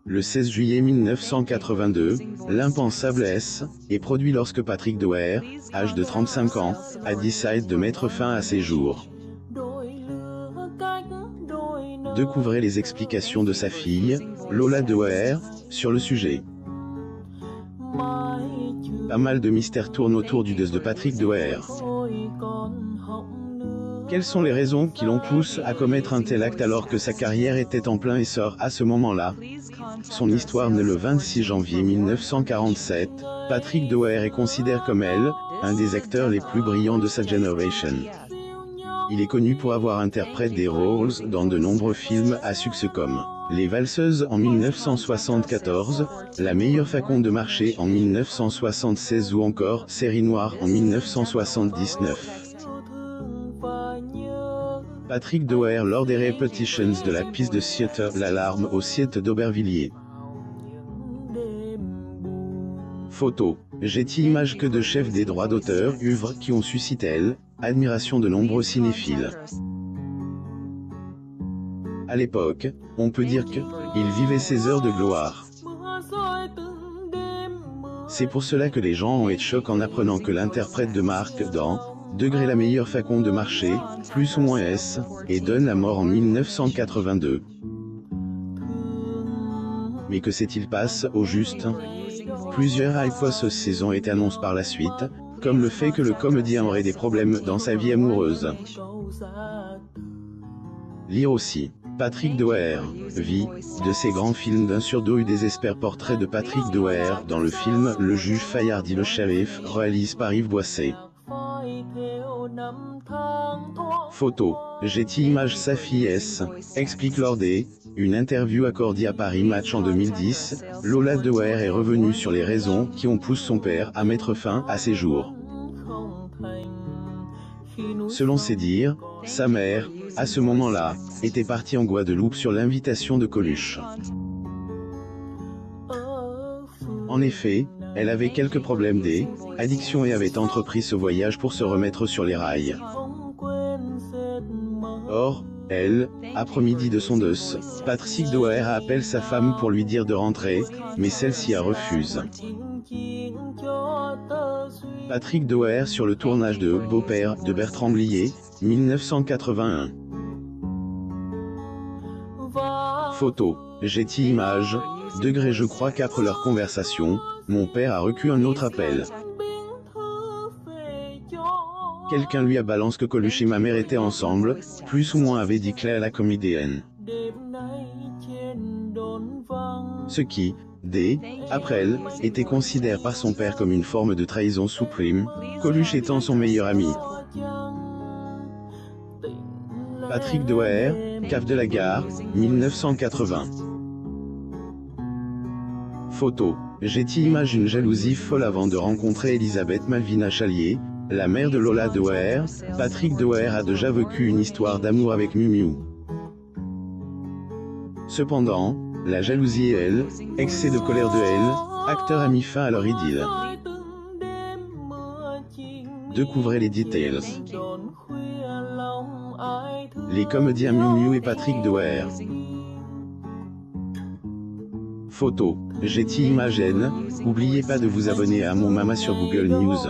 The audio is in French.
Le 16 juillet 1982, l'impensable est produit lorsque Patrick Doer, âge de 35 ans, a décidé de mettre fin à ses jours. Découvrez les explications de sa fille, Lola Doer, sur le sujet. Pas mal de mystères tournent autour du décès de Patrick Doer. Quelles sont les raisons qui l'ont poussé à commettre un tel acte alors que sa carrière était en plein essor à ce moment-là? Son histoire naît le 26 janvier 1947, Patrick Doer est considéré comme un des acteurs les plus brillants de sa génération. Il est connu pour avoir interprété des rôles dans de nombreux films à succès comme Les Valseuses en 1974, La meilleure façon de marcher en 1976 ou encore Série noire en 1979. Patrick Doer lors des répétitions de la pièce de théâtre L'Alarme au théâtre d'Aubervilliers. Photo. J'ai image que de chefs des droits d'auteur, œuvres qui ont suscité admiration de nombreux cinéphiles. À l'époque, on peut dire qu'il vivait ses heures de gloire. C'est pour cela que les gens ont été choqués en apprenant que l'interprète de Marc dans Degré la meilleure façon de marcher, plus ou moins et donne la mort en 1982. Mais que s'est-il passé au juste? Plusieurs hypothèses ont été annoncées par la suite, comme le fait que le comédien aurait des problèmes dans sa vie amoureuse. Lire aussi. Patrick Doer, vie, de ces grands films d'un sur deux désespère portrait de Patrick Doer dans le film Le juge Fayardi le shérif, réalisé par Yves Boisset. Photo. J'ai image sa fille explique lors une interview accordée à Paris Match en 2010, Lola Doer est revenue sur les raisons qui ont poussé son père à mettre fin à ses jours. Selon ses dires, sa mère, à ce moment-là, était partie en Guadeloupe sur l'invitation de Coluche. En effet, elle avait quelques problèmes d'addiction et avait entrepris ce voyage pour se remettre sur les rails. Or, elle, après-midi de son deuil, Patrick Doer appelle sa femme pour lui dire de rentrer, mais celle-ci a refusé. Patrick Doer sur le tournage de Beau-père de Bertrand Blier, 1981. Photo. J'ai image. Degré je crois qu'après leur conversation, mon père a reçu un autre appel. Quelqu'un lui a balancé que Coluche et ma mère étaient ensemble, plus ou moins avait dit Claire la comédienne. Ce qui, après elle, était considéré par son père comme une forme de trahison suprême, Coluche étant son meilleur ami. Patrick Doer, Cave de la Gare, 1980. Photo. J'ai image une jalousie folle avant de rencontrer Elisabeth Malvina Chalier, la mère de Lola Doer. Patrick Doer a déjà vécu une histoire d'amour avec Miu Miu. Cependant, la jalousie et excès de colère de acteur a mis fin à leur idylle. Découvrez les details. Les comédiens Miu Miu et Patrick Doer. Photo. J'ai image. N'oubliez pas de vous abonner à mon Mama sur Google News.